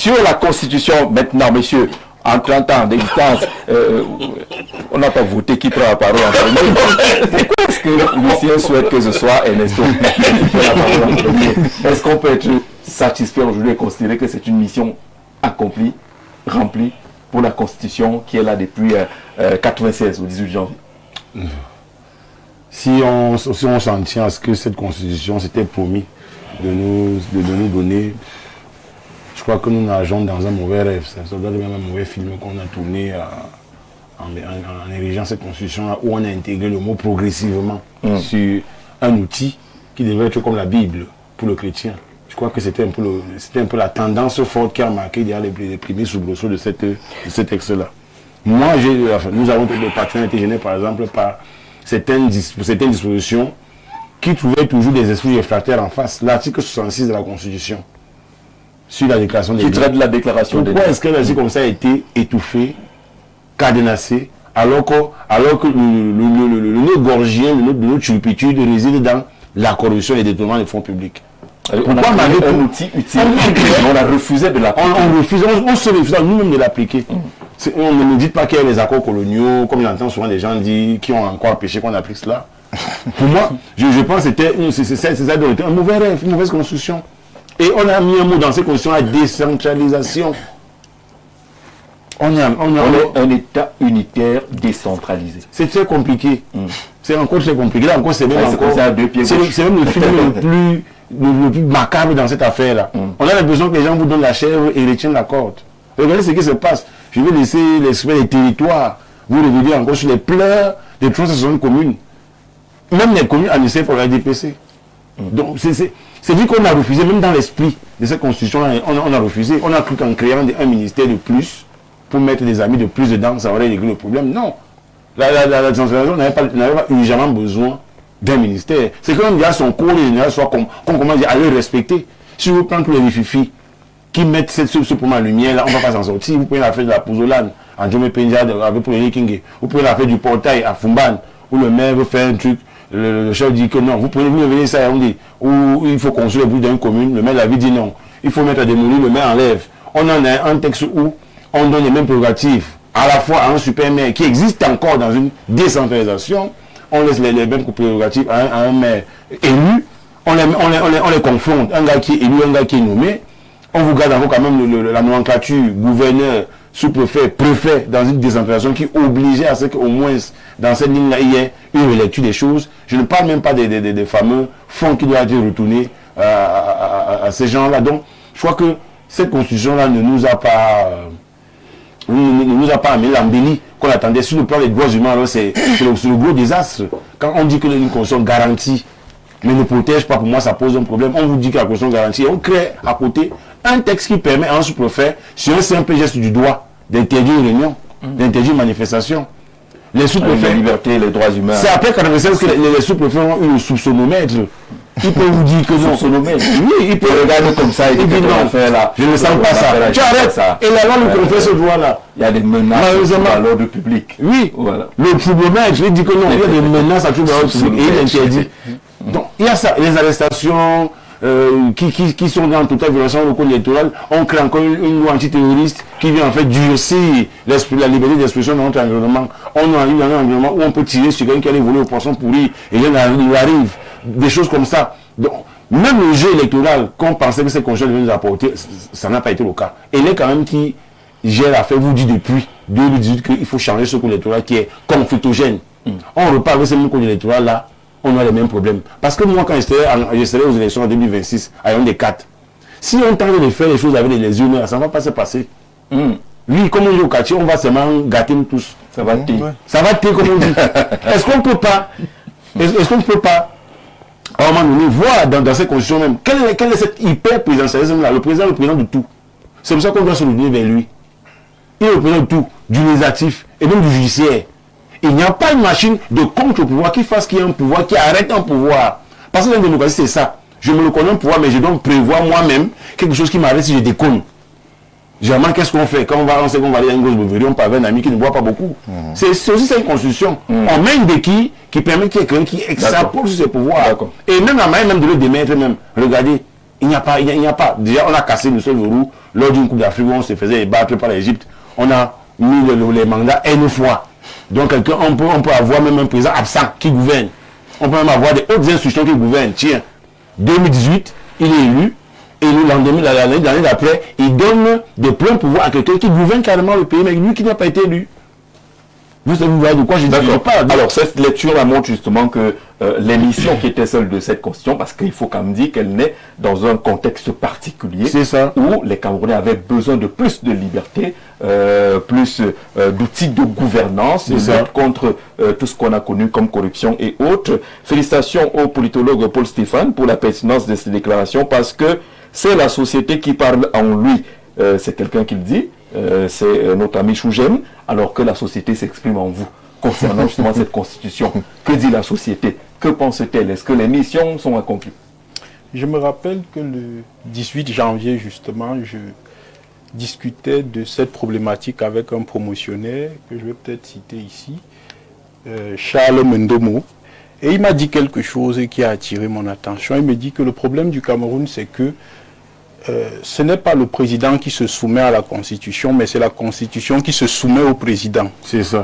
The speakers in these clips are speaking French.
Sur la Constitution, maintenant, messieurs, en 30 ans d'existence, on n'a pas voté qui prend la parole en premier. Pourquoi est-ce que Lucien souhaite que ce soit Ernesto qui prend la parole en premier? Est-ce qu'on peut être satisfait aujourd'hui et considérer que c'est une mission accomplie, remplie pour la Constitution qui est là depuis 96 au 18 janvier? Si on s'en tient à ce que cette Constitution s'était promis de nous donner, je crois que nous nageons dans un mauvais rêve. Ça doit être même un mauvais film qu'on a tourné en érigeant cette Constitution où on a intégré le mot progressivement sur un outil qui devait être comme la Bible pour le chrétien. Je crois que c'était un peu la tendance forte qui a marqué derrière les premiers soubresauts de ce texte-là. Moi, nous avons le patron été gêné par exemple par certaines dispositions qui trouvaient toujours des esprits réfractaires en face. L'article 66 de la Constitution sur la déclaration des droits. Qui traite de la déclaration des droits. Pourquoi est-ce qu'un article comme ça a été étouffé, cadenassé, alors que le nœud gorgien de notre turpitude réside dans la corruption et le détournement des fonds publics? Pourquoi malgré un outil utile, on a refusé de l'appliquer? On se refuse nous-mêmes de l'appliquer. On ne nous dit pas qu'il y a les accords coloniaux, comme j'entends souvent des gens dire, qui ont encore empêché qu'on applique cela. Pour moi, je pense que ça doit être un mauvais rêve, une mauvaise construction. Et on a mis un mot dans cette constitution, la décentralisation. On est un État unitaire décentralisé. C'est très compliqué. C'est encore très compliqué. Là encore, c'est même le film le plus macabre dans cette affaire-là. On a l'impression que les gens vous donnent la chèvre et retiennent la corde. Regardez ce qui se passe. Je vais laisser les territoires vous revenir encore sur les pleurs des 360 communes. Même les communes annexées pour la DPC. Donc, c'est dit qu'on a refusé, même dans l'esprit de cette constitution, on a refusé. On a cru qu'en créant un ministère de plus, pour mettre des amis de plus dedans, ça aurait réglé le problème. Non. La décentralisation n'avait pas urgemment besoin d'un ministère. C'est quand même il y a son cours général, soit qu'on commence à le respecter. Si vous prenez tous les rififis qui mettent ce pour ma lumière, là, on ne va pas s'en sortir. Vous pouvez la faire de la Pouzolane, en Djomé Penja, avec pour les King. Vous pouvez la faire du portail à Fumban, où le maire veut faire un truc. Le chef dit que non. Vous venez ça, on dit, où il faut construire le bout d'une commune. Le maire l'avait dit non. Il faut mettre à démolir, le maire enlève. On en a un texte où on donne les mêmes prérogatives à la fois à un super maire qui existe encore dans une décentralisation. On laisse les mêmes prérogatives à un maire élu. On les confond. Un gars qui est élu, un gars qui est nommé. On vous garde encore quand même la nomenclature gouverneur, sous-préfet, préfet dans une décentralisation qui obligeait à ce qu'au moins dans cette ligne-là, il y ait une relecture des choses. Je ne parle même pas des fameux fonds qui doivent être retournés à ces gens-là. Donc, je crois que cette constitution-là ne nous a pas amené l'embellie qu'on attendait. Sur le plan des droits humains, alors c'est le gros désastre. Quand on dit que une constitution garantie, mais ne protège pas, pour moi, ça pose un problème. On vous dit que la constitution garantie, on crée à côté un texte qui permet à un sous-préfet, sur un simple geste du doigt, d'interdire une réunion, d'interdire une manifestation. Les sous-préfets. La liberté, les droits humains. C'est après 96 que les sous-préfets ont eu le soupçonnomètre. Ils peuvent vous dire que non. Oui, ils peuvent regarder comme ça et dire non, là. Je ne sens pas ça. Tu arrêtes ça. Et la loi nous confère ce droit-là. Il y a des menaces à l'ordre public. Oui. Voilà. Le soupçonnomètre, il dit que non, il y a des menaces à tout l'ordre public. Et il interdit. Donc, il y a ça. Les arrestations qui sont dans totale violation au code électoral. On crée encore une loi antiterroriste qui vient en fait durcir la liberté d'expression dans notre environnement. On arrive dans un environnement où on peut tirer sur quelqu'un qui allait voler au poisson pourri. Et il arrive des choses comme ça. Donc, même le jeu électoral, qu'on pensait que cette constitution devait nous apporter, ça n'a pas été le cas. Et les quand même qui gère l'affaire vous dit depuis 2018 qu'il faut changer ce code électoral qui est conflictogène. On repart avec ce même code électoral là, on a les mêmes problèmes. Parce que moi, quand j'étais aux élections en 2026, à Yaoundé 4, si on tente de faire les choses avec les urnes, ça ne va pas se passer. Oui, comme on dit au quartier, on va seulement gâter nous tous. Ça va thé. Ça va thé, comme on dit. Est-ce qu'on ne peut pas, à un moment donné, voir dans cette constitution même, quelle est cette hyper-présidentialisme-là? Le président est le président de tout. C'est pour ça qu'on doit se retourner vers lui. Il est le président de tout, du législatif et même du judiciaire. Il n'y a pas une machine de contre-pouvoir qui fasse qu'il y ait un pouvoir, qui arrête un pouvoir. Parce que la démocratie, c'est ça. Je me le connais un pouvoir, mais je dois prévoir moi-même quelque chose qui m'arrête si je déconne. Généralement, qu'est-ce qu'on fait? Quand on sait qu'on va aller à une grosse beuverie, on parle à un ami qui ne boit pas beaucoup. C'est aussi ça une constitution. On met une béquille qui permet qu'il y ait quelqu'un qui extrapole sur ses pouvoirs. Et même la manière même de le démettre même. Regardez, il n'y a pas. Déjà, on a cassé le seul verrou lors d'une Coupe d'Afrique où on se faisait battre par l'Égypte, on a mis les mandats une fois. Donc on peut avoir même un président absent qui gouverne. On peut même avoir des hautes institutions qui gouvernent. Tiens, 2018, il est élu, et le lendemain, l'année d'après, il donne des pleins pouvoirs à quelqu'un qui gouverne carrément le pays, mais lui qui n'a pas été élu. Vous voyez de quoi je dis pas. Alors, cette lecture montre justement que l'émission qui était celle de cette constitution, parce qu'il faut quand même dire qu'elle naît dans un contexte particulier, où les Camerounais avaient besoin de plus de liberté, plus d'outils de gouvernance, de lutte contre tout ce qu'on a connu comme corruption et autres. Félicitations au politologue Paul Stéphane pour la pertinence de ces déclarations, parce que c'est la société qui parle en lui. C'est quelqu'un qui le dit. C'est notre ami Chougem, alors que la société s'exprime en vous. Concernant justement cette constitution, que dit la société? Que pense-t-elle? Est-ce que les missions sont accomplies? Je me rappelle que le 18 janvier, justement, je discutais de cette problématique avec un promotionnaire, que je vais peut-être citer ici, Charles Mendomo, et il m'a dit quelque chose qui a attiré mon attention. Il me dit que le problème du Cameroun, c'est que ce n'est pas le président qui se soumet à la Constitution, mais c'est la Constitution qui se soumet au président. C'est ça.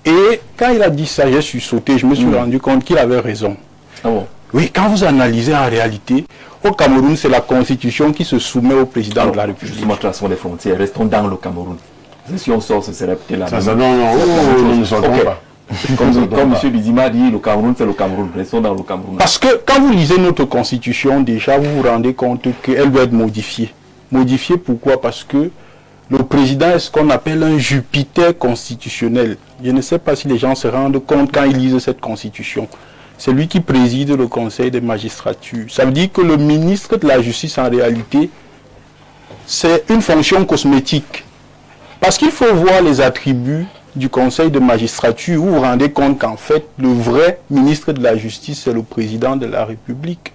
Et quand il a dit ça, j'ai sursauté, je me suis rendu compte qu'il avait raison. Ah bon? Oui, quand vous analysez en réalité, au Cameroun, c'est la Constitution qui se soumet au président de la République. Justement, traçons les frontières, restons dans le Cameroun. Si on sort, ce serait peut-être la même. Nous ne sortons pas. Comme M. Bidima dit, le Cameroun, c'est le Cameroun. Restons dans le Cameroun. Parce que quand vous lisez notre constitution, déjà, vous vous rendez compte qu'elle doit être modifiée. Modifiée pourquoi? Parce que le président est ce qu'on appelle un Jupiter constitutionnel. Je ne sais pas si les gens se rendent compte quand ils lisent cette constitution. C'est lui qui préside le conseil des magistratures. Ça veut dire que le ministre de la Justice, en réalité, c'est une fonction cosmétique. Parce qu'il faut voir les attributs du conseil de magistrature, où vous vous rendez compte qu'en fait, le vrai ministre de la Justice, c'est le président de la République.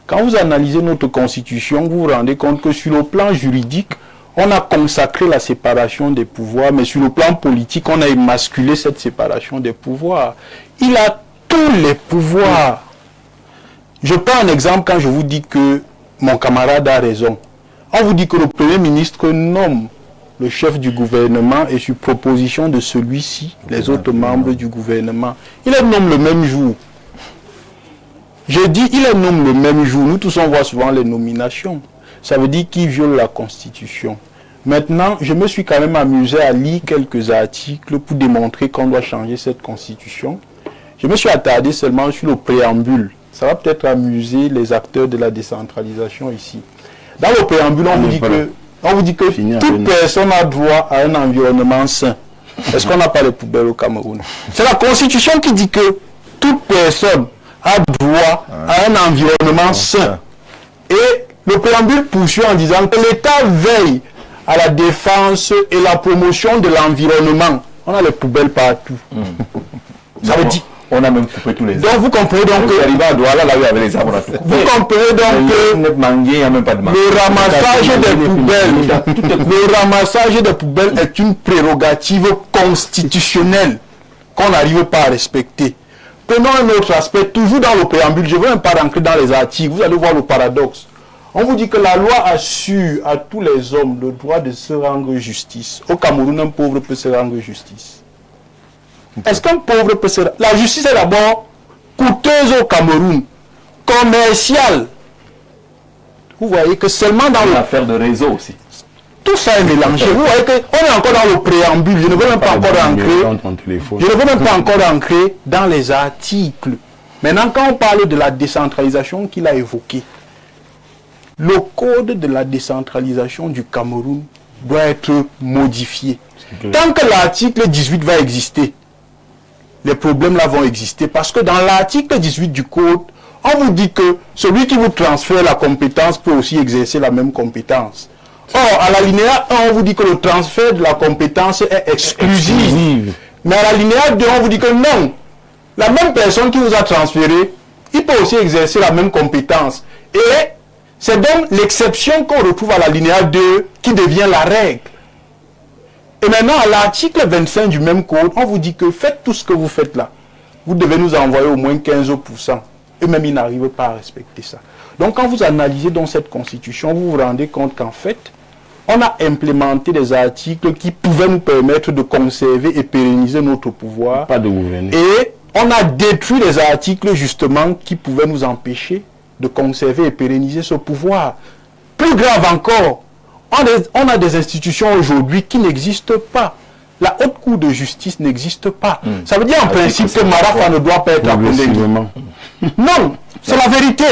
Quand vous analysez notre constitution, vous vous rendez compte que sur le plan juridique, on a consacré la séparation des pouvoirs, mais sur le plan politique, on a émasculé cette séparation des pouvoirs. Il a tous les pouvoirs. Je prends un exemple quand je vous dis que mon camarade a raison. On vous dit que le Premier ministre nomme le chef du gouvernement et sur proposition de celui-ci, les autres membres du gouvernement. Il les nomme le même jour. Je dis, il les nomme le même jour. Nous tous, on voit souvent les nominations. Ça veut dire qu'il viole la Constitution. Maintenant, je me suis quand même amusé à lire quelques articles pour démontrer qu'on doit changer cette Constitution. Je me suis attardé seulement sur le préambule. Ça va peut-être amuser les acteurs de la décentralisation ici. Dans le préambule, on vous dit que toute personne a droit à un environnement sain. Est-ce qu'on n'a pas les poubelles au Cameroun? C'est la Constitution qui dit que toute personne a droit à un environnement sain. Et le préambule poursuit en disant que l'État veille à la défense et la promotion de l'environnement. On a les poubelles partout. Ça veut dire... On a même coupé tous les arbres. Donc vous comprenez donc que... Vous comprenez donc que le ramassage des poubelles est une prérogative constitutionnelle qu'on n'arrive pas à respecter. Prenons un autre aspect, toujours dans le préambule, je ne veux même pas rentrer dans les articles, vous allez voir le paradoxe. On vous dit que la loi assure à tous les hommes le droit de se rendre justice. Au Cameroun, un pauvre peut se rendre justice. Est-ce qu'un pauvre peut se... La justice est d'abord coûteuse au Cameroun, commerciale. Vous voyez que seulement dans l'affaire de réseau aussi. Tout ça est mélangé. Vous voyez qu'on est encore dans le préambule. Je ne veux même pas encore ancrer dans les articles. Maintenant, quand on parle de la décentralisation qu'il a évoquée, le code de la décentralisation du Cameroun doit être modifié. Tant que l'article 18 va exister, les problèmes là vont exister. Parce que dans l'article 18 du code, on vous dit que celui qui vous transfère la compétence peut aussi exercer la même compétence. Or, à l'alinéa 1, on vous dit que le transfert de la compétence est exclusif. Mais à l'alinéa 2, on vous dit que non. La même personne qui vous a transféré, il peut aussi exercer la même compétence. Et c'est donc l'exception qu'on retrouve à l'alinéa 2 qui devient la règle. Et maintenant, à l'article 25 du même code, on vous dit que faites tout ce que vous faites là. Vous devez nous envoyer au moins 15%. Et même, ils n'arrivent pas à respecter ça. Donc, quand vous analysez dans cette constitution, vous vous rendez compte qu'en fait, on a implémenté des articles qui pouvaient nous permettre de conserver et pérenniser notre pouvoir. Pas de gouverner. Et on a détruit les articles justement qui pouvaient nous empêcher de conserver et pérenniser ce pouvoir. Plus grave encore, on a des institutions aujourd'hui qui n'existent pas. La haute cour de justice n'existe pas. Ça veut dire en principe que Marafa ne doit pas être à Kondengui. Non, c'est la vérité.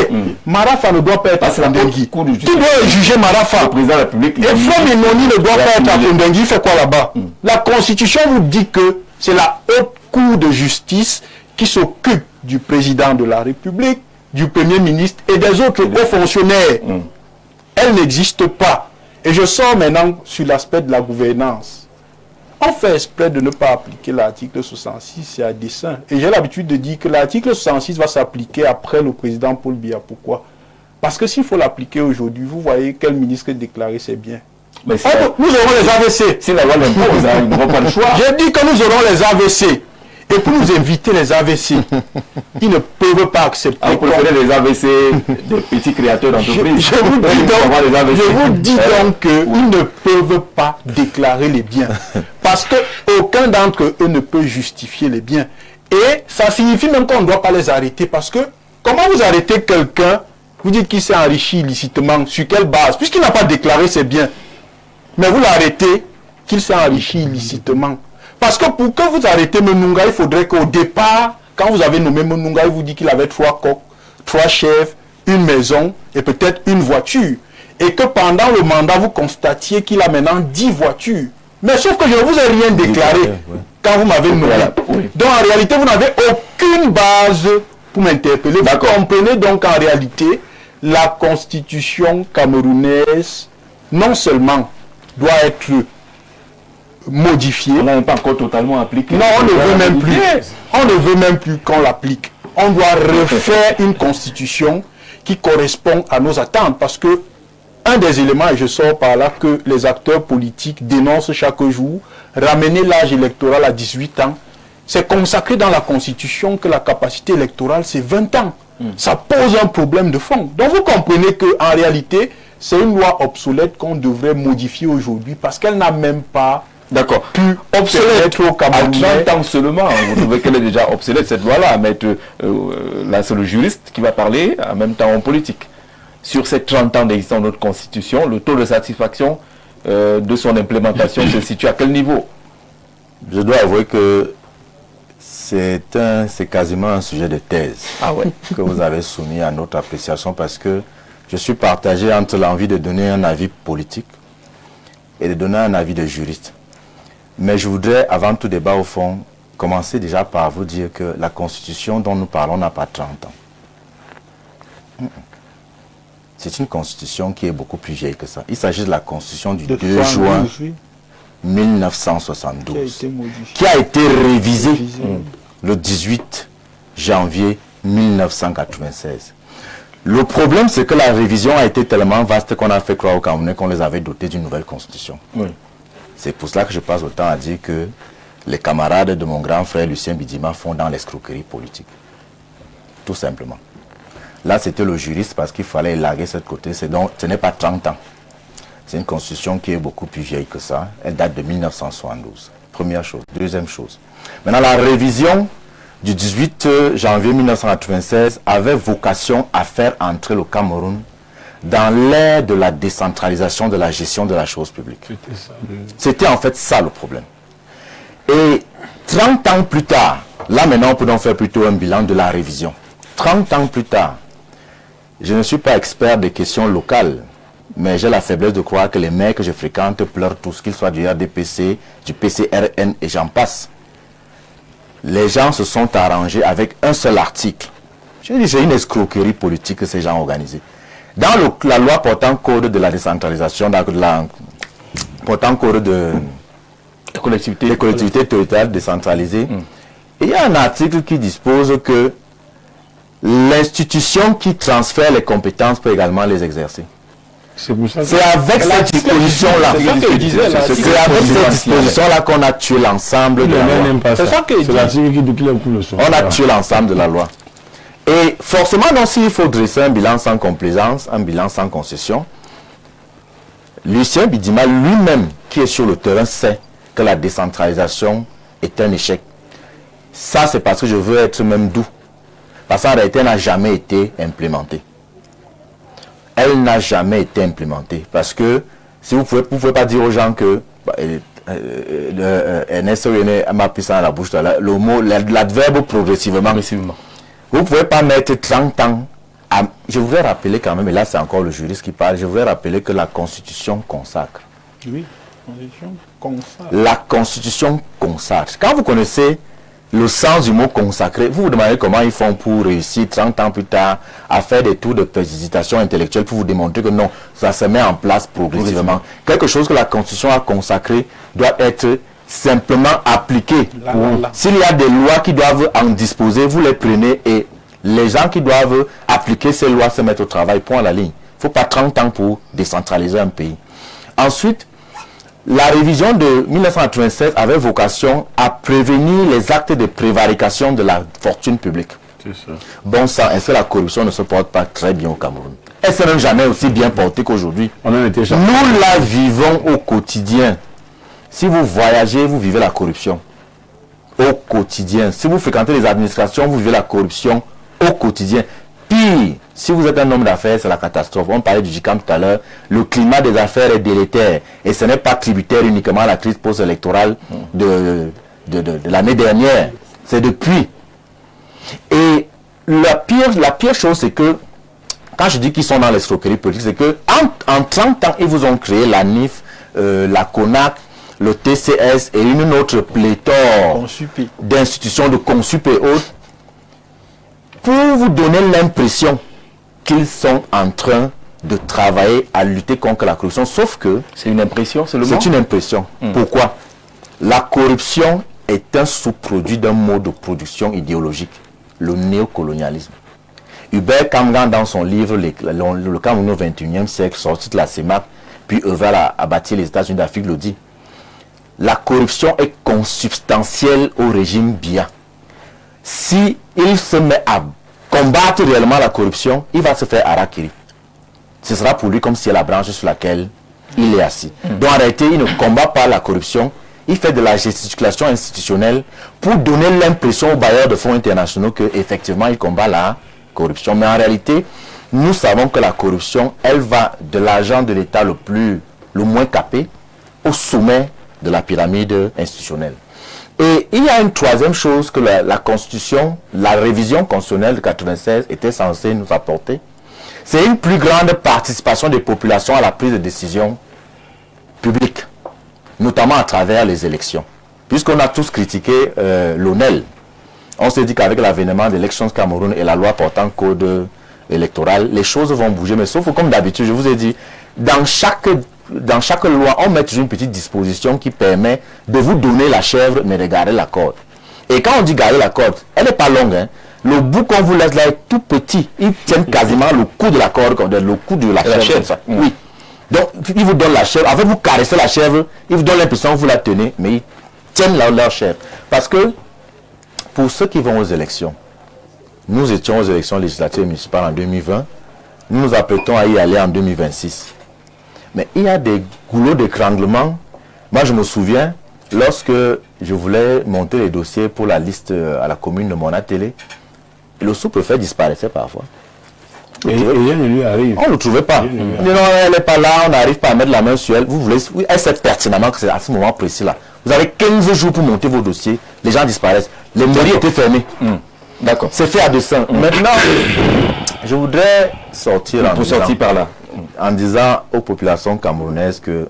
Marafa ne doit pas être à Kondengui. Qui doit juger Marafa? Le président de la République. Et Frère Mimoni ne doit pas être à Kondengui. Il fait quoi là-bas? La Constitution vous dit que c'est la haute cour de justice qui s'occupe du président de la République, du Premier ministre et des autres hauts fonctionnaires. Elle n'existe pas. Et je sors maintenant sur l'aspect de la gouvernance. On fait exprès de ne pas appliquer l'article 66, c'est à dessein. Et j'ai l'habitude de dire que l'article 66 va s'appliquer après le président Paul Biya. Pourquoi? Parce que s'il faut l'appliquer aujourd'hui, vous voyez quel ministre déclaré c'est bien. Mais nous aurons les AVC. Si la loi l'impose, ils n'auront pas le choix. J'ai dit que nous aurons les AVC. Et pour nous éviter les AVC, ils ne peuvent pas accepter. Vous préférez les AVC des petits créateurs d'entreprise. Je vous dis donc qu'ils ne peuvent pas déclarer les biens. Parce qu'aucun d'entre eux ne peut justifier les biens. Et ça signifie même qu'on ne doit pas les arrêter. Parce que comment vous arrêtez quelqu'un, vous dites qu'il s'est enrichi illicitement, sur quelle base? Puisqu'il n'a pas déclaré ses biens. Mais vous l'arrêtez qu'il s'est enrichi illicitement. Parce que pour que vous arrêtez Menunga, il faudrait qu'au départ, quand vous avez nommé Menunga, il vous dit qu'il avait 3 coqs, 3 chèvres, une maison et peut-être une voiture. Et que pendant le mandat, vous constatiez qu'il a maintenant 10 voitures. Mais sauf que je ne vous ai rien déclaré quand vous m'avez nommé. Donc en réalité, vous n'avez aucune base pour m'interpeller. Vous comprenez donc en réalité, la constitution camerounaise, non seulement doit être modifié. On n'a pas encore totalement appliqué. Non, on ne veut même plus. On ne veut même plus qu'on l'applique. On doit refaire une constitution qui correspond à nos attentes. Parce que un des éléments, et je sors par là, que les acteurs politiques dénoncent chaque jour, ramener l'âge électoral à 18 ans, c'est consacré dans la constitution que la capacité électorale, c'est 20 ans. Ça pose un problème de fond. Donc vous comprenez qu'en réalité, c'est une loi obsolète qu'on devrait modifier aujourd'hui parce qu'elle n'a même pas pu obsolète au Cameroun. À 30 ans seulement, vous trouvez qu'elle est déjà obsolète cette loi-là, mais là c'est le juriste qui va parler en même temps en politique. Sur ces 30 ans d'existence de notre constitution, le taux de satisfaction de son implémentation se situe à quel niveau? Je dois avouer que c'est quasiment un sujet de thèse que vous avez soumis à notre appréciation parce que je suis partagé entre l'envie de donner un avis politique et de donner un avis de juriste. Mais je voudrais, avant tout débat au fond, commencer déjà par vous dire que la constitution dont nous parlons n'a pas 30 ans. C'est une constitution qui est beaucoup plus vieille que ça. Il s'agit de la constitution du 2 juin 1972, qui a été révisée le 18 janvier 1996. Le problème, c'est que la révision a été tellement vaste qu'on a fait croire aux Camerounais qu'on les avait dotés d'une nouvelle constitution. C'est pour cela que je passe autant à dire que les camarades de mon grand frère Lucien Bidima font dans l'escroquerie politique. Tout simplement. Là, c'était le juriste parce qu'il fallait élaguer cette côté. Donc, ce n'est pas 30 ans. C'est une constitution qui est beaucoup plus vieille que ça. Elle date de 1972. Première chose. Deuxième chose. Maintenant, la révision du 18 janvier 1996 avait vocation à faire entrer le Cameroun dans l'ère de la décentralisation de la gestion de la chose publique. C'était en fait ça le problème. Et 30 ans plus tard, là maintenant on peut donc faire plutôt un bilan de la révision. 30 ans plus tard, je ne suis pas expert des questions locales, mais j'ai la faiblesse de croire que les maires que je fréquente pleurent tous, qu'ils soient du RDPC, du PCRN et j'en passe. Les gens se sont arrangés avec un seul article. Je dis c'est une escroquerie politique que ces gens ont organisée. Dans la loi portant code de la décentralisation, portant code des collectivités territoriales décentralisées, il y a un article qui dispose que l'institution qui transfère les compétences peut également les exercer. C'est avec cette disposition-là, qu'on a tué l'ensemble de la loi. C'est ça que l'article qui dit on a tué l'ensemble de la loi. Et forcément, donc, s'il faut dresser un bilan sans complaisance, un bilan sans concession, Lucien Bidima lui-même, qui est sur le terrain, sait que la décentralisation est un échec. Ça, c'est parce que je veux être même doux. Parce qu'en réalité, elle n'a jamais été implémentée. Elle n'a jamais été implémentée. Parce que, si vous pouvez pas dire aux gens que... Ernest m'a pris ça dans la bouche, le mot, l'adverbe progressivement. Vous ne pouvez pas mettre 30 ans. Je voudrais rappeler quand même, et là c'est encore le juriste qui parle, je voudrais rappeler que la Constitution consacre. Oui, Constitution consacre. La Constitution consacre. Quand vous connaissez le sens du mot consacré, vous vous demandez comment ils font pour réussir 30 ans plus tard à faire des tours de précipitation intellectuelle pour vous démontrer que non, ça se met en place progressivement. Quelque chose que la Constitution a consacré doit être simplement appliqué. S'il y a des lois qui doivent en disposer, vous les prenez et les gens qui doivent appliquer ces lois se mettent au travail, point à la ligne. Il ne faut pas 30 ans pour décentraliser un pays. Ensuite, la révision de 1996 avait vocation à prévenir les actes de prévarication de la fortune publique. C'est ça. Bon sang, est-ce que la corruption ne se porte pas très bien au Cameroun? Elle ne s'est même jamais aussi bien portée qu'aujourd'hui. Nous la vivons au quotidien. Si vous voyagez, vous vivez la corruption au quotidien. Si vous fréquentez les administrations, vous vivez la corruption au quotidien. Pire, si vous êtes un homme d'affaires, c'est la catastrophe. On parlait du GICAM tout à l'heure. Le climat des affaires est délétère. Et ce n'est pas tributaire uniquement à la crise post-électorale de l'année dernière. C'est depuis. Et la pire chose, c'est que, quand je dis qu'ils sont dans l'escroquerie politique, c'est que en 30 ans, ils vous ont créé la NIF, la CONAC, le TCS et une autre pléthore d'institutions de consup et autres, pour vous donner l'impression qu'ils sont en train de travailler à lutter contre la corruption. Sauf que... C'est une impression, c'est le mot? C'est une impression. Pourquoi? La corruption est un sous-produit d'un mode de production idéologique, le néocolonialisme. Hubert Kamgan, dans son livre Le Cameroun au XXIe siècle, sorti de la CEMAC, puis œuvre à bâtir les États-Unis d'Afrique, le dit. La corruption est consubstantielle au régime Biya. Si il se met à combattre réellement la corruption, il va se faire harakiri. Ce sera pour lui comme si c'est la branche sur laquelle il est assis. Donc en réalité, il ne combat pas la corruption, il fait de la gesticulation institutionnelle pour donner l'impression aux bailleurs de fonds internationaux qu'effectivement il combat la corruption. Mais en réalité, nous savons que la corruption, elle va de l'argent de l'État le moins capé au sommet de la pyramide institutionnelle. Et il y a une troisième chose que la Constitution, la révision constitutionnelle de 1996 était censée nous apporter. C'est une plus grande participation des populations à la prise de décision publique, notamment à travers les élections. Puisqu'on a tous critiqué l'ONEL, on s'est dit qu'avec l'avènement d'Elections Cameroun et la loi portant code électoral, les choses vont bouger. Mais sauf que comme d'habitude, je vous ai dit, dans chaque loi, on met toujours une petite disposition qui permet de vous donner la chèvre, mais de garder la corde. Et quand on dit garder la corde, elle n'est pas longue. Hein. Le bout qu'on vous laisse là est tout petit. Il tient quasiment le cou de la corde, le cou de la chèvre. Oui. Donc, il vous donne la chèvre. Avec vous caressez la chèvre, il vous donne l'impression que vous la tenez, mais ils tiennent leur chèvre. Parce que, pour ceux qui vont aux élections, nous étions aux élections législatives et municipales en 2020, nous nous apprêtons à y aller en 2026. Mais il y a des goulots d'étranglement. Moi, je me souviens, lorsque je voulais monter les dossiers pour la liste à la commune de Mona-Télé, le sous-préfet disparaissait parfois. Et rien ne lui arrive. On ne le trouvait pas. Non, elle n'est pas là, on n'arrive pas à mettre la main sur elle. Vous voulez, elle sait pertinemment que c'est à ce moment précis-là. Vous avez 15 jours pour monter vos dossiers, les gens disparaissent. Les mairies étaient fermées. D'accord. C'est fait à dessein. Maintenant, je voudrais sortir en disant aux populations camerounaises que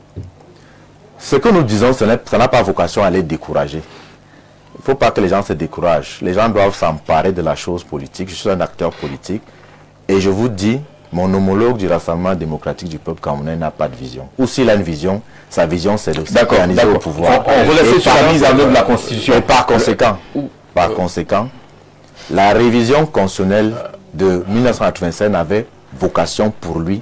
ce que nous disons, ça n'a pas vocation à les décourager. Il ne faut pas que les gens se découragent. Les gens doivent s'emparer de la chose politique. Je suis un acteur politique. Et je vous dis, mon homologue du Rassemblement démocratique du peuple camerounais n'a pas de vision. Ou s'il a une vision, sa vision c'est de s'organiser au pouvoir. On va laisser sur la mise en œuvre de la Constitution. Et par conséquent, la révision constitutionnelle de 1996 n'avait vocation pour lui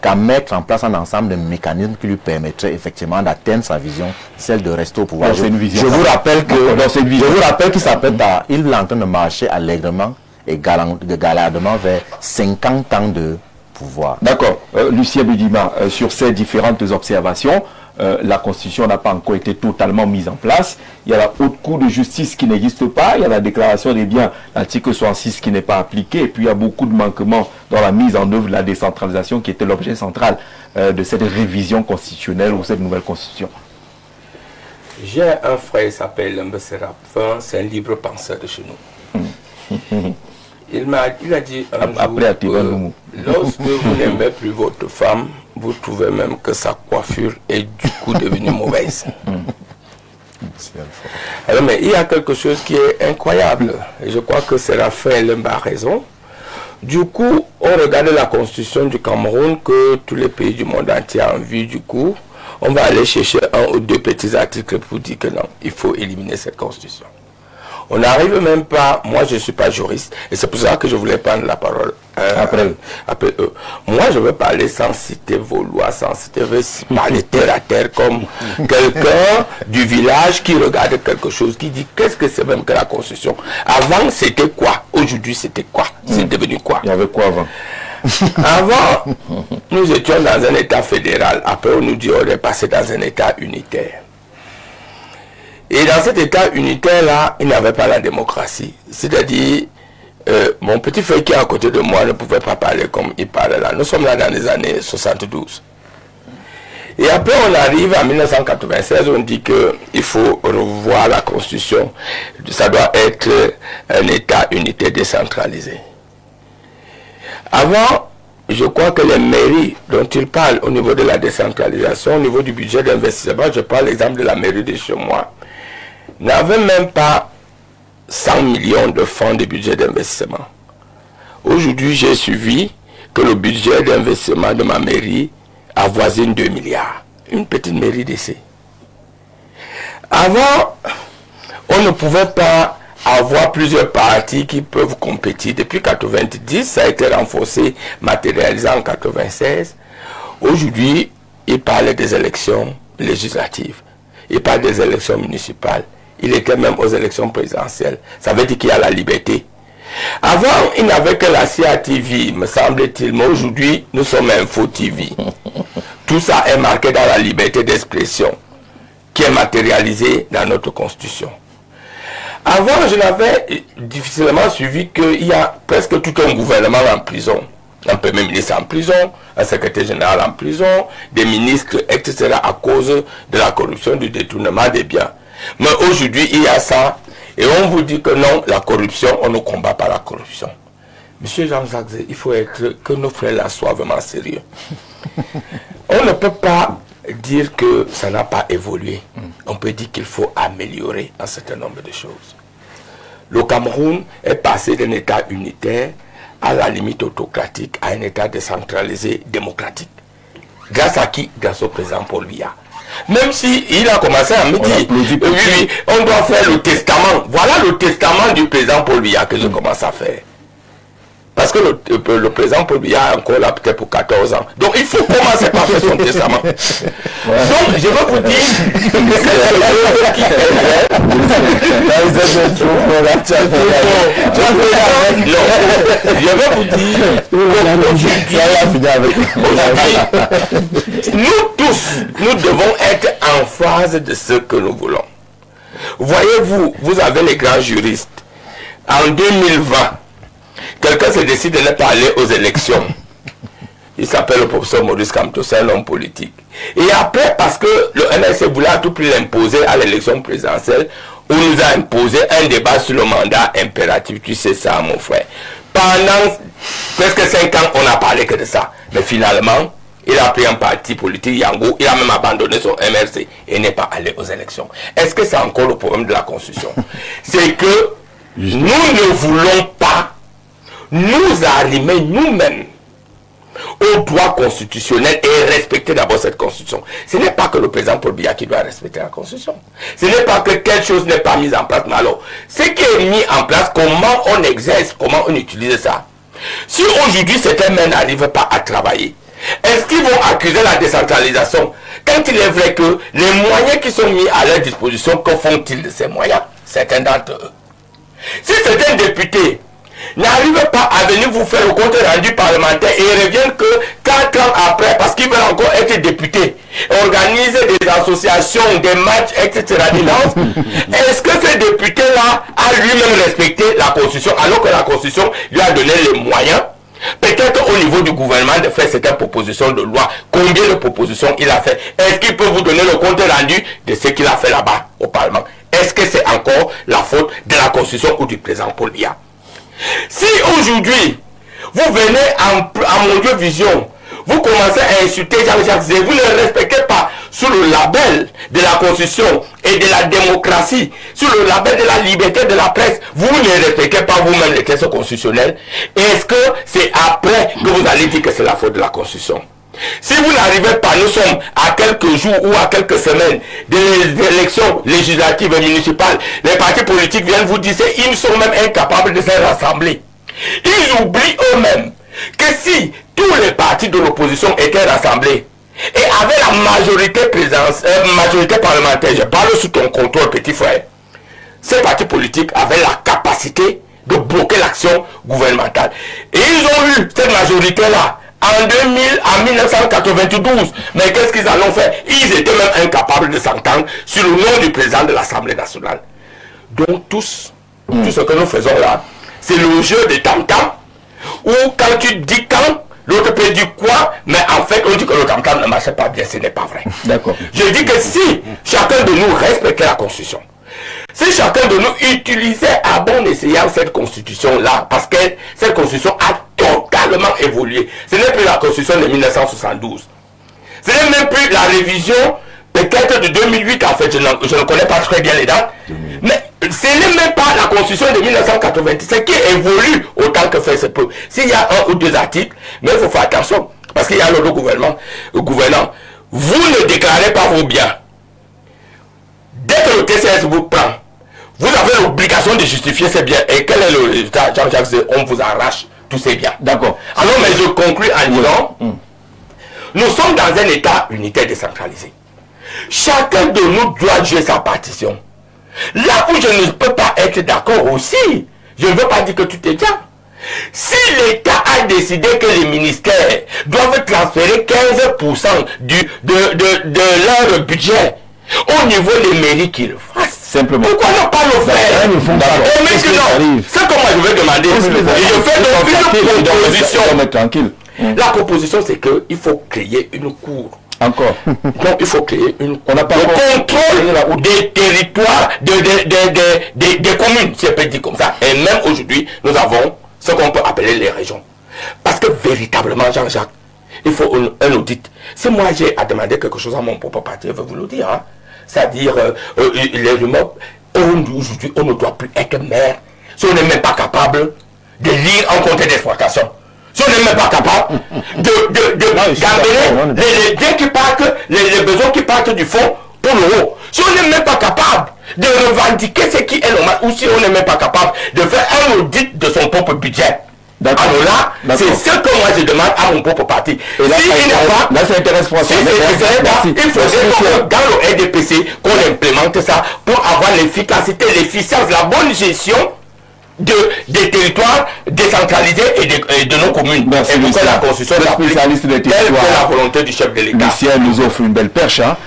qu'à mettre en place un ensemble de mécanismes qui lui permettraient effectivement d'atteindre sa vision, celle de rester au pouvoir. Je vous rappelle qu'il s'appelle il est en train de marcher allègrement et galardement vers 50 ans de pouvoir. D'accord. Lucien Bédima, sur ces différentes observations, la Constitution n'a pas encore été totalement mise en place. Il y a la haute cour de justice qui n'existe pas. Il y a la déclaration des biens, l'article 66 qui n'est pas appliqué. Et puis il y a beaucoup de manquements dans la mise en œuvre de la décentralisation qui était l'objet central de cette révision constitutionnelle ou cette nouvelle Constitution. J'ai un frère qui s'appelle Lembe Seraphin, c'est un libre penseur de chez nous. Il a dit un jour, lorsque vous n'aimez plus votre femme, vous trouvez même que sa coiffure est du coup devenue mauvaise. Alors, mais il y a quelque chose qui est incroyable. Et je crois que Séraphin Lembe a raison. Du coup, on regarde la constitution du Cameroun que tous les pays du monde entier ont vu. Du coup, on va aller chercher un ou deux petits articles pour dire que non, il faut éliminer cette constitution. On n'arrive même pas, moi je ne suis pas juriste, et c'est pour ça que je voulais prendre la parole après eux. Moi je veux parler sans citer vos lois, sans citer, je veux parler terre à terre comme quelqu'un du village qui regarde quelque chose, qui dit qu'est-ce que c'est même que la Constitution. Avant c'était quoi? Aujourd'hui c'était quoi? C'est devenu quoi? Il y avait quoi avant? Avant, nous étions dans un état fédéral, après on nous dit on est passé dans un état unitaire. Et dans cet état unitaire-là, il n'y avait pas la démocratie. C'est-à-dire, mon petit frère qui est à côté de moi ne pouvait pas parler comme il parle là. Nous sommes là dans les années 72. Et après, on arrive en 1996, on dit qu'il faut revoir la Constitution. Ça doit être un état unitaire décentralisé. Avant, je crois que les mairies dont il parle au niveau de la décentralisation, au niveau du budget d'investissement, je prends l'exemple de la mairie de chez moi, n'avait même pas 100 millions de francs de budget d'investissement. Aujourd'hui, j'ai suivi que le budget d'investissement de ma mairie avoisine 2 milliards. Une petite mairie d'essai. Avant, on ne pouvait pas avoir plusieurs partis qui peuvent compétir. Depuis 1990, ça a été renforcé, matérialisé en 1996. Aujourd'hui, il parlait des élections législatives. Il parle des élections municipales. Il était même aux élections présidentielles. Ça veut dire qu'il y a la liberté. Avant, il n'y avait que la CATV, me semble-t-il. Mais aujourd'hui, nous sommes Info TV. Tout ça est marqué dans la liberté d'expression, qui est matérialisée dans notre Constitution. Avant, je n'avais difficilement suivi qu'il y a presque tout un gouvernement en prison. Un premier ministre en prison, un secrétaire général en prison, des ministres, etc. à cause de la corruption, du détournement des biens. Mais aujourd'hui, il y a ça, et on vous dit que non, la corruption, on ne combat pas la corruption. Monsieur Jean-Jacques, il faut que nos frères là soient vraiment sérieux. On ne peut pas dire que ça n'a pas évolué. On peut dire qu'il faut améliorer un certain nombre de choses. Le Cameroun est passé d'un état unitaire à la limite autocratique à un état décentralisé démocratique. Grâce à qui? Grâce au président Paul Biya. Même si il a commencé à me dire, oui, on doit faire le testament. Voilà le testament du président Paul Biya que je commence à faire. Parce que le président Paul Biya est encore là peut-être pour 14 ans. Donc il faut commencer par faire son testament. Donc je veux vous dire nous tous, nous devons être en phase de ce que nous voulons. Voyez-vous, vous avez les grands juristes. En 2020, quelqu'un se décide de ne pas aller aux élections. Il s'appelle le professeur Maurice Kamto, c'est un homme politique. Et après, parce que le NSC voulait à tout prix l'imposer à l'élection présidentielle, on nous a imposé un débat sur le mandat impératif. Tu sais ça, mon frère. Pendant presque 5 ans, on n'a parlé que de ça. Mais finalement, il a pris un parti politique, Yango, il a même abandonné son MRC et n'est pas allé aux élections. Est-ce que c'est encore le problème de la Constitution? C'est que nous ne voulons pas nous arrimer nous-mêmes au droit constitutionnel et respecter d'abord cette constitution. Ce n'est pas que le président Paul Biya qui doit respecter la constitution. Ce n'est pas que quelque chose n'est pas mis en place. Mais alors, ce qui est mis en place, comment on exerce, comment on utilise ça? Si aujourd'hui certains mêmes n'arrivent pas à travailler, est-ce qu'ils vont accuser la décentralisation? Quand il est vrai que les moyens qui sont mis à leur disposition, que font-ils de ces moyens? Certains d'entre eux. Si certains députés n'arrivent pas à venir vous faire le compte rendu parlementaire et ils reviennent que 4 ans après, parce qu'ils veulent encore être députés, organiser des associations, des matchs, etc. Est-ce que ce député-là a lui-même respecté la Constitution alors que la Constitution lui a donné les moyens, peut-être au niveau du gouvernement, de faire certaines propositions de loi? Combien de propositions il a fait? Est-ce qu'il peut vous donner le compte rendu de ce qu'il a fait là-bas au Parlement? Est-ce que c'est encore la faute de la Constitution ou du président Paul Biya? Si aujourd'hui, vous venez à Mon Dieu Vision, vous commencez à insulter Jean-Jacques Zé, vous ne respectez pas sous le label de la Constitution et de la démocratie, sous le label de la liberté de la presse, vous ne respectez pas vous-même les textes constitutionnels. Est-ce que c'est après que vous allez dire que c'est la faute de la Constitution? Si vous n'arrivez pas, nous sommes à quelques jours ou à quelques semaines des élections législatives et municipales, les partis politiques viennent vous dire qu'ils sont même incapables de se rassembler. Ils oublient eux-mêmes que si tous les partis de l'opposition étaient rassemblés et avaient la majorité parlementaire, je parle sous ton contrôle, petit frère, ces partis politiques avaient la capacité de bloquer l'action gouvernementale. Et ils ont eu cette majorité-là en 1992. Mais qu'est-ce qu'ils en ont fait? Ils étaient même incapables de s'entendre sur le nom du président de l'Assemblée nationale. Donc tout ce que nous faisons là, c'est le jeu de tam-tam, où quand tu dis quand, l'autre peut dire quoi, mais en fait on dit que le tam-tam ne marche pas bien, ce n'est pas vrai. D'accord. Je dis que si chacun de nous respectait la Constitution, si chacun de nous utilisait à bon escient cette Constitution-là, parce que cette Constitution a totalement évolué. Ce n'est plus la Constitution de 1972. Ce n'est même plus la révision, peut-être de 2008, en fait, je ne connais pas très bien les dates, mais ce n'est même pas la Constitution de 1997 qui évolue autant que fait ce peu. S'il y a un ou deux articles, mais il faut faire attention, parce qu'il y a le gouvernant, vous ne déclarez pas vos biens. Dès que le TCS vous prend, vous avez l'obligation de justifier ces biens. Et quel est le résultat? Jean-Jacques Zé, on vous arrache tous ces biens. D'accord. Alors, mais je conclue en disant, nous sommes dans un État unitaire décentralisé. Chacun de nous doit jouer sa partition. Là où je ne peux pas être d'accord aussi, je ne veux pas dire que tout est bien. Si l'État a décidé que les ministères doivent transférer 15% de leur budget au niveau des mairies qu'ils le fassent, simplement. Pourquoi ne pas le faire? Et maintenant, ce que moi je vais demander, et je fais donc une proposition. La proposition, c'est qu'il faut créer une cour. Encore. Donc il faut créer une cour. On n'a pas le contrôle des territoires, des communes, si on peut dire comme ça. Et même aujourd'hui, nous avons ce qu'on peut appeler les régions. Parce que véritablement, Jean-Jacques, il faut un audit. Si moi j'ai à demander quelque chose à mon propre parti, je vais vous le dire. Hein. C'est-à-dire, les rumeurs, aujourd'hui, on ne doit plus être maire. Si on n'est même pas capable de lire un compte d'exploitation. Si on n'est même pas capable d'amener les biens qui partent, les besoins qui partent du fonds pour l'euro. Si on n'est même pas capable de revendiquer ce qui est normal, ou si on n'est même pas capable de faire un audit de son propre budget. Alors là, c'est ce que moi je demande à mon propre parti. Et là, si il n'est pas, là ça intéresse François. Si il faudrait dans le RDPC qu'on implémente ça pour avoir l'efficacité, l'efficience, la bonne gestion des territoires décentralisés et de nos communes. Merci, et pour que la Constitution spécialiste des territoires, la volonté du chef de l'État. Lucien nous offre une belle perche, hein,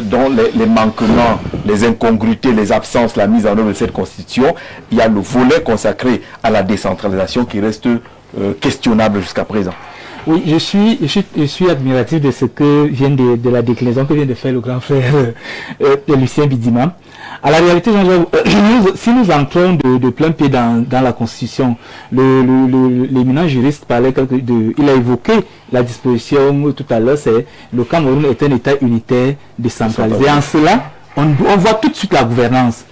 dont les manquements, les incongruités, les absences, la mise en œuvre de cette Constitution. Il y a le volet consacré à la décentralisation qui reste questionnable jusqu'à présent. Oui, je suis admiratif de ce que vient de la déclinaison que vient de faire le grand frère de Lucien Bidima. À la réalité, si nous entrons de plein pied dans la Constitution, l'éminent juriste parlait il a évoqué la disposition tout à l'heure, c'est le Cameroun est un État unitaire décentralisé. En cela, on voit tout de suite la gouvernance.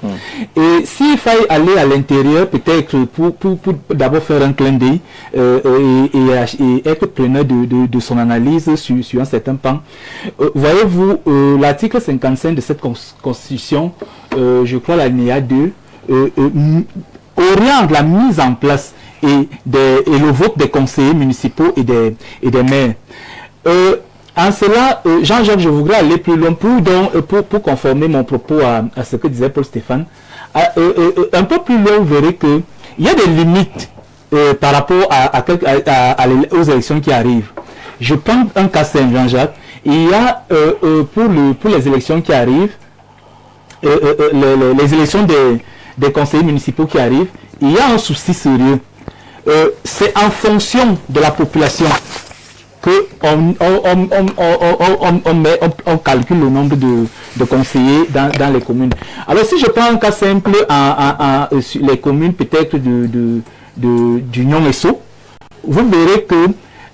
Et s'il faille aller à l'intérieur, peut-être pour d'abord faire un clin d'œil et être preneur de son analyse sur un certain pan. Voyez-vous, l'article 55 de cette Constitution, je crois l'alinéa 2, oriente la mise en place et le vote des conseillers municipaux et des maires. En cela, Jean-Jacques, je voudrais aller plus loin pour conformer mon propos à ce que disait Paul Stéphane. Un peu plus loin, vous verrez qu'il y a des limites par rapport aux élections qui arrivent. Je prends un cas simple, Jean-Jacques. Il y a pour les élections qui arrivent, les élections des conseillers municipaux qui arrivent, il y a un souci sérieux. C'est en fonction de la population que on calcule le nombre de conseillers dans les communes. Alors si je prends un cas simple sur les communes peut-être d'Union Esso, vous verrez que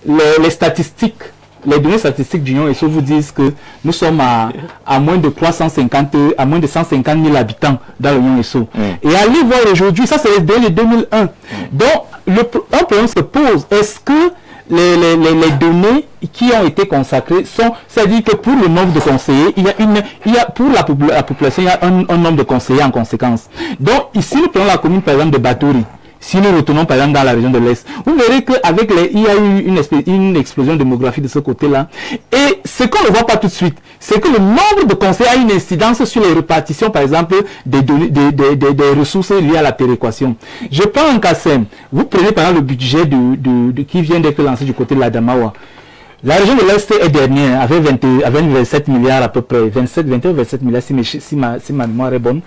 les données statistiques d'Union Esso vous disent que nous sommes à moins de 150 000 habitants dans l'Union Esso. Et allez voir aujourd'hui, ça c'est dès le 2001. Donc un problème se pose. Est-ce que les données qui ont été consacrées c'est-à-dire que pour le nombre de conseillers, pour la population, il y a un nombre de conseillers en conséquence. Donc ici, nous prenons la commune par exemple de Batouri. Si nous retournons par exemple dans la région de l'Est, vous verrez il y a eu une explosion démographique de ce côté-là. Et ce qu'on ne voit pas tout de suite, c'est que le nombre de conseillers a une incidence sur les répartitions, par exemple, des ressources liées à la péréquation. Je prends un cas simple. Vous prenez par exemple le budget qui vient d'être lancé du côté de l'Adamawa. La région de l'Est est dernière, avec 27 milliards à peu près, 27 milliards si ma mémoire est bonne.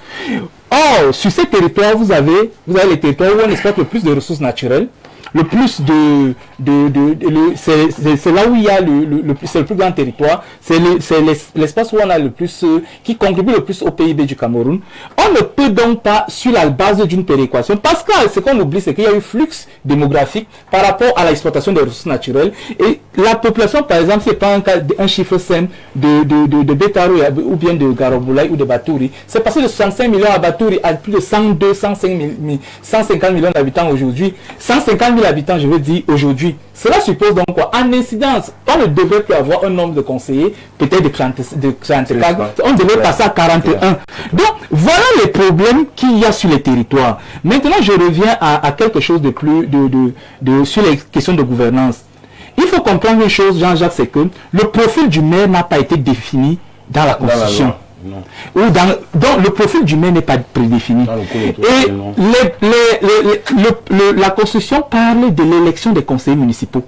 Or, sur ces territoires, vous avez les territoires où on exploite le plus de ressources naturelles, le plus c'est là où il y a c'est le plus grand territoire, c'est l'espace où on a le plus, qui contribue le plus au PIB du Cameroun. On ne peut donc pas, sur la base d'une péréquation, parce que ce qu'on oublie, c'est qu'il y a eu flux démographique par rapport à l'exploitation des ressources naturelles. Et la population, par exemple, c'est pas un chiffre simple de Betaro ou bien de Garoboulaye ou de Batouri. C'est passé de 65 millions à Batouri à plus de 102, 150 millions d'habitants aujourd'hui. 150 000 habitants, je veux dire, aujourd'hui. Cela suppose donc quoi? En incidence, on ne devrait plus avoir un nombre de conseillers, peut-être de 34, on devrait passer à 41. Donc, voilà les problèmes qu'il y a sur les territoires. Maintenant, je reviens à quelque chose de plus, sur les questions de gouvernance. Il faut comprendre une chose, Jean-Jacques, c'est que le profil du maire n'a pas été défini dans la Constitution. Donc le profil du maire n'est pas prédéfini. Et la Constitution parle de l'élection des conseillers municipaux.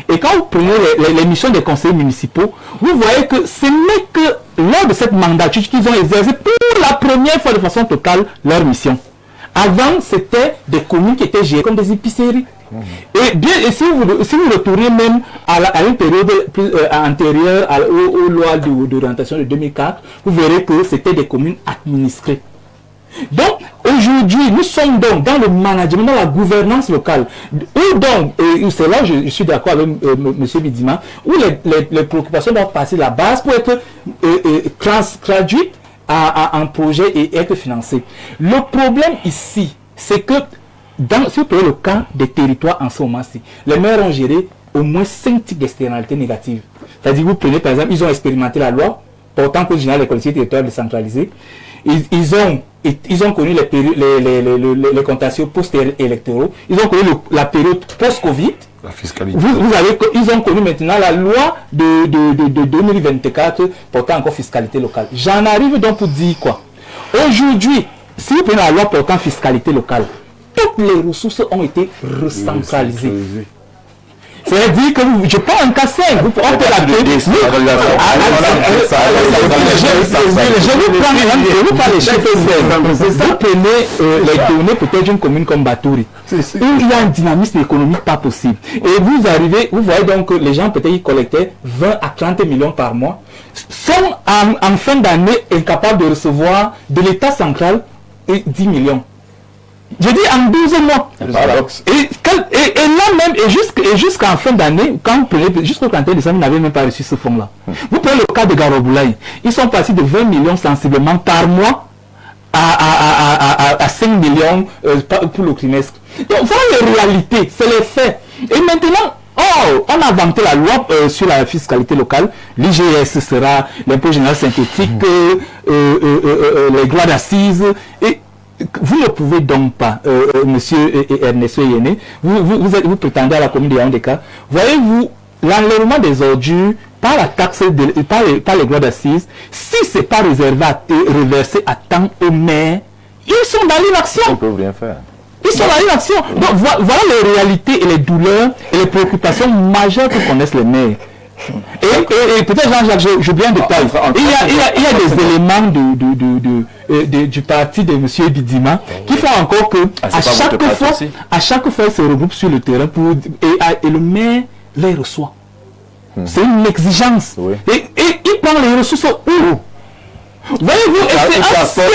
Et quand vous prenez les missions des conseillers municipaux, vous voyez que ce n'est que lors de cette mandature qu'ils ont exercé pour la première fois de façon totale leur mission. Avant, c'était des communes qui étaient gérées comme des épiceries. Et si vous retournez même à une période plus antérieure aux lois d'orientation de 2004, vous verrez que c'était des communes administrées. Donc, aujourd'hui, nous sommes donc dans le management, dans la gouvernance locale, où donc, et c'est là je suis d'accord avec M. Bidima, où les préoccupations doivent passer de la base pour être traduites en projet et être financées. Le problème ici, c'est que si vous prenez le cas des territoires en ce moment-ci, les maires ont géré au moins 5 types d'externalités négatives. C'est-à-dire, vous prenez par exemple, ils ont expérimenté la loi portant code général des collectivités territoriales décentralisées. Ils ont connu les contentieux post-électoraux. Ils ont connu la période post-Covid. La fiscalité. Ils ont connu maintenant la loi de 2024 portant encore fiscalité locale. J'en arrive donc pour dire quoi? Aujourd'hui, si vous prenez la loi portant fiscalité locale, toutes les ressources ont été recentralisées. C'est-à-dire que je prends un cas simple, on peut l'appeler. Je vous parle des chiffres simples. Vous prenez les données peut-être d'une commune comme Batouri, où il y a un dynamisme économique pas possible. Et vous voyez donc que les gens peut-être qui collectaient 20 à 30 millions par mois sont en fin d'année incapables de recevoir de l'État central 10 millions. Je dis en 12 mois. Et là même, et jusqu'en fin d'année, quand vous prenez, jusqu'au 31 décembre, vous n'avez même pas reçu ce fonds-là. Vous prenez le cas de Garoboulaye. Ils sont passés de 20 millions sensiblement par mois à 5 millions pour le trimestre. Donc voilà les réalités, c'est les faits. Et maintenant, on a inventé la loi sur la fiscalité locale. L'IGS sera l'impôt général synthétique, les droits d'assises. Et vous ne pouvez donc pas, monsieur Ernesto Yéné, vous prétendez à la commune de Yaoundé-Ka, voyez-vous, l'enlèvement des ordures par la taxe, par les droits d'assises, si ce n'est pas réservé et reversé à temps aux maires, ils sont dans l'inaction. Ils ne peuvent rien faire. Ils sont à l'inaction. Donc voilà les réalités et les douleurs et les préoccupations majeures que connaissent les maires. Et peut-être Jean-Jacques, j'ai bien de détail. Il y a des éléments du parti de M. Bidima qui font encore que à chaque fois ils se regroupent sur le terrain et le maire les reçoit. C'est une exigence. Oui. Et il prend les ressources où? Voyez-vous, c'est un sérieux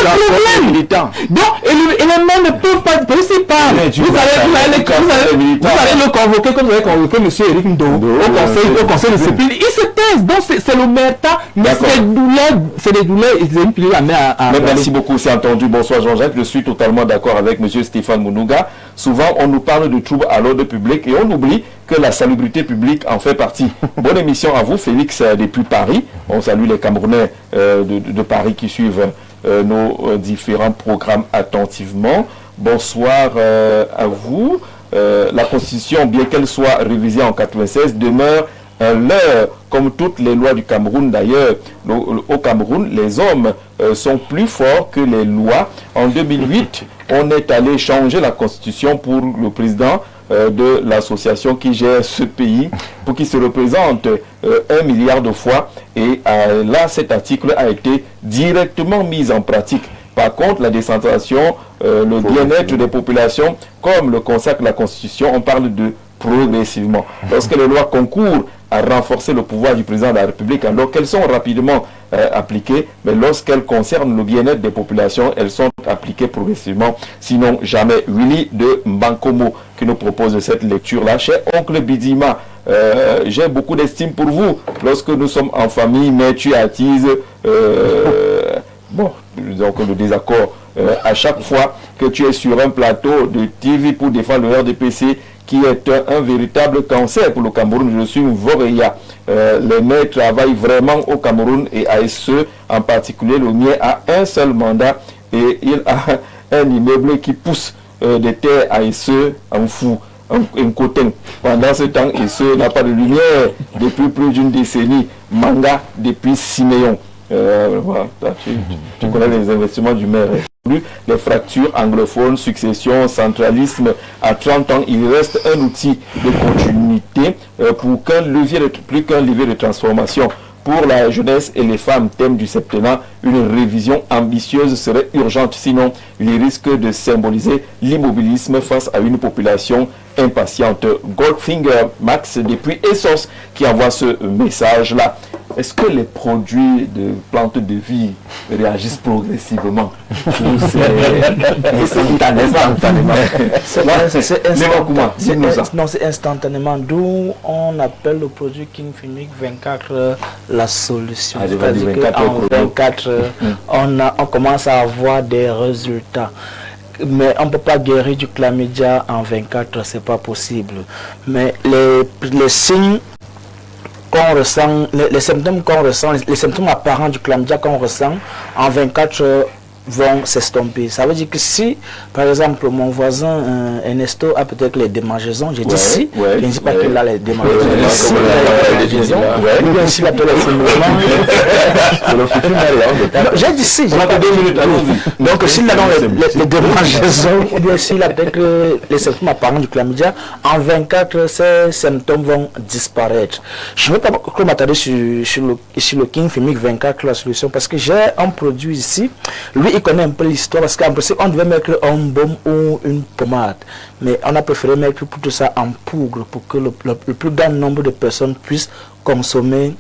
problème. Donc, et les maires ne peuvent pas, s'ils parlent, vous allez le convoquer comme vous avez convoqué M. Eric Ndo au conseil de discipline. Il se taise. Donc, c'est l'omerta, mais c'est des douleurs, ils impliquent la main à... Merci beaucoup, c'est entendu. Bonsoir Jean-Jacques, je suis totalement d'accord avec M. Stéphane Mounouga. Souvent, on nous parle de troubles à l'ordre public et on oublie que la salubrité publique en fait partie. Bonne émission à vous, Félix depuis Paris. On salue les Camerounais de Paris qui suivent nos différents programmes attentivement. Bonsoir à vous. La Constitution, bien qu'elle soit révisée en 96, demeure l'heure, comme toutes les lois du Cameroun d'ailleurs. Au Cameroun, les hommes sont plus forts que les lois. En 2008, on est allé changer la Constitution pour le président de l'association qui gère ce pays, pour qu'il se représente 1 milliard de fois. Et là, cet article a été directement mis en pratique. Par contre, la décentralisation, le bien-être des populations, comme le consacre la Constitution, on parle de progressivement. Lorsque les lois concourent à renforcer le pouvoir du président de la République, alors qu'elles sont rapidement appliquées, mais lorsqu'elles concernent le bien-être des populations, elles sont appliquées progressivement, sinon jamais. Willy de Mbankomo qui nous propose cette lecture-là. Cher oncle Bidima, j'ai beaucoup d'estime pour vous. Lorsque nous sommes en famille, mais tu attises donc le désaccord à chaque fois que tu es sur un plateau de TV pour défendre le RDPC, qui est un véritable cancer pour le Cameroun. Je suis une Voreya. Les maires travaillent vraiment au Cameroun et ASE en particulier. Le mien a un seul mandat et il a un immeuble qui pousse des terres ASE en fou, en côté. Pendant ce temps, ASE n'a pas de lumière depuis plus d'une décennie. Manga depuis Siméon. Voilà, tu connais les investissements du maire. Les fractures anglophones, succession, centralisme, à 30 ans, il reste un outil de continuité pour plus qu'un levier de transformation. Pour la jeunesse et les femmes, thème du septennat, une révision ambitieuse serait urgente, sinon il risque de symboliser l'immobilisme face à une population impatiente. Goldfinger Max depuis Essos qui envoie ce message-là. Est-ce que les produits de plantes de vie réagissent progressivement? C'est instantanément. D'où on appelle le produit King Phoenix 24 la solution. C'est-à-dire qu'en 24 on commence à avoir des résultats. Mais on ne peut pas guérir du chlamydia en 24, c'est pas possible. Mais les signes qu'on ressent, les symptômes qu'on ressent, les symptômes apparents du chlamydia qu'on ressent en 24 heures vont s'estomper. Ça veut dire que si, par exemple, mon voisin Ernesto a peut-être les démangeaisons, j'ai dit si, je ne dis pas qu'il a les démangeaisons, si il a les démangeaisons, ou bien s'il a peut-être les j'ai dit si, donc s'il a les démangeaisons, ou bien s'il a peut-être les symptômes apparents du chlamydia, en 24 heures, ces symptômes vont disparaître. Je ne vais pas m'attarder sur le King Phoenix 24 la solution, parce que j'ai un produit ici, lui il connaît un peu l'histoire, parce qu'en principe on devait mettre un baume ou une pommade, mais on a préféré mettre tout ça en poudre pour que le plus grand nombre de personnes puissent consommer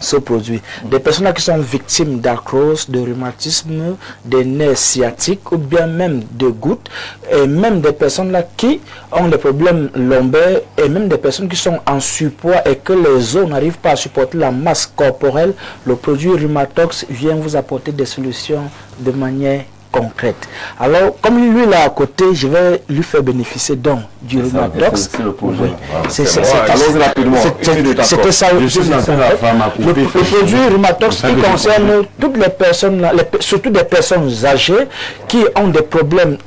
ce produit. Des personnes qui sont victimes d'arthrose, de rhumatisme, des nerfs sciatiques ou bien même de gouttes, et même des personnes là qui ont des problèmes lombaires, et même des personnes qui sont en surpoids et que les os n'arrivent pas à supporter la masse corporelle, le produit Rhumatox vient vous apporter des solutions de manière concrète. Alors, comme lui là à côté, je vais lui faire bénéficier donc du rhumatox. C'est le projet. C'était ça. Je suis en train de la femme à Le produit rhumatox qui concerne toutes les personnes, surtout des personnes âgées qui ont des problèmes,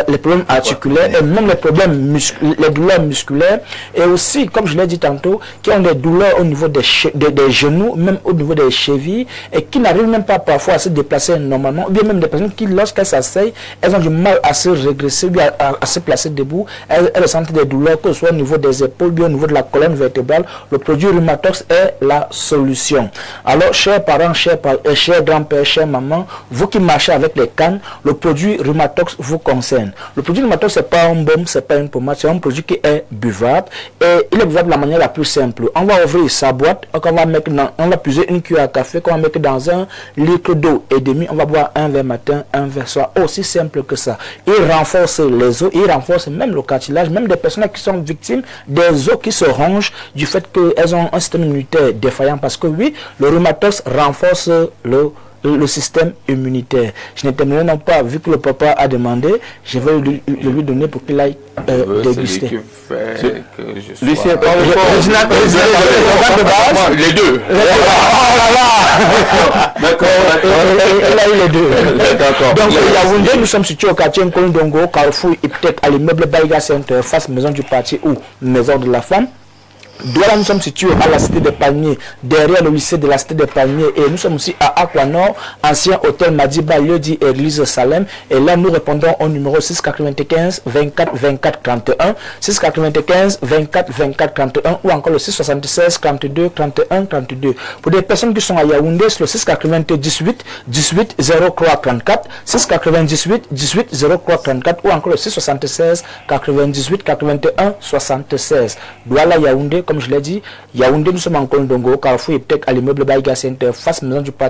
les problèmes articulaires et même les problèmes les douleurs musculaires, et aussi, comme je l'ai dit tantôt, qui ont des douleurs au niveau des genoux, même au niveau des chevilles, et qui n'arrivent même pas parfois à se déplacer normalement, ou bien même des personnes qui, lorsqu'elles s'asseyent, elles ont du mal à se regresser, ou bien à se placer debout, elles ressentent des douleurs, que ce soit au niveau des épaules, ou bien au niveau de la colonne vertébrale. Le produit rhumatox est la solution. Alors, chers parents, chers grands-pères, chers mamans, vous qui marchez avec les cannes, le produit rhumatox vous concerne. Le produit rhumatox, c'est pas un baume, c'est pas une pommade, c'est un produit qui est buvable, et il est buvable de la manière la plus simple. On va ouvrir sa boîte, on va puiser une cuillère à café qu'on va mettre dans un litre d'eau et demi, on va boire un verre matin, un verre soir, aussi simple que ça. Il renforce les os, il renforce même le cartilage, même des personnes qui sont victimes des os qui se rongent du fait qu'elles ont un système immunitaire défaillant, parce que oui, le rhumatox renforce le système immunitaire. Je n'ai terminé non pas, vu que le papa a demandé, je vais lui donner pour qu'il aille déguster. Lucien, les deux. D'accord. Il a eu les deux. Donc, Yaoundé, nous sommes situés au quartier Nkondongo, Carrefour, Iptek, à l'immeuble Baïga Center, face maison du parti ou maison de la femme. Douala, nous sommes situés à la cité des Palmiers, derrière le lycée de la cité des Palmiers, et nous sommes aussi à Aquanor, ancien hôtel Madiba, lieu dit église Salem, et là nous répondons au numéro 695 24 24 31, 695 24 24 31, ou encore le 676 42 31 32. Pour des personnes qui sont à Yaoundé, c'est le 698 18 03 34, 698 18 03 34, ou encore le 676 98 81 76. Douala, Yaoundé, comme je l'ai dit, Yaoundé, nous sommes en Kondongo, Carrefour et peut-être à l'immeuble Baïga Center, face maison du parti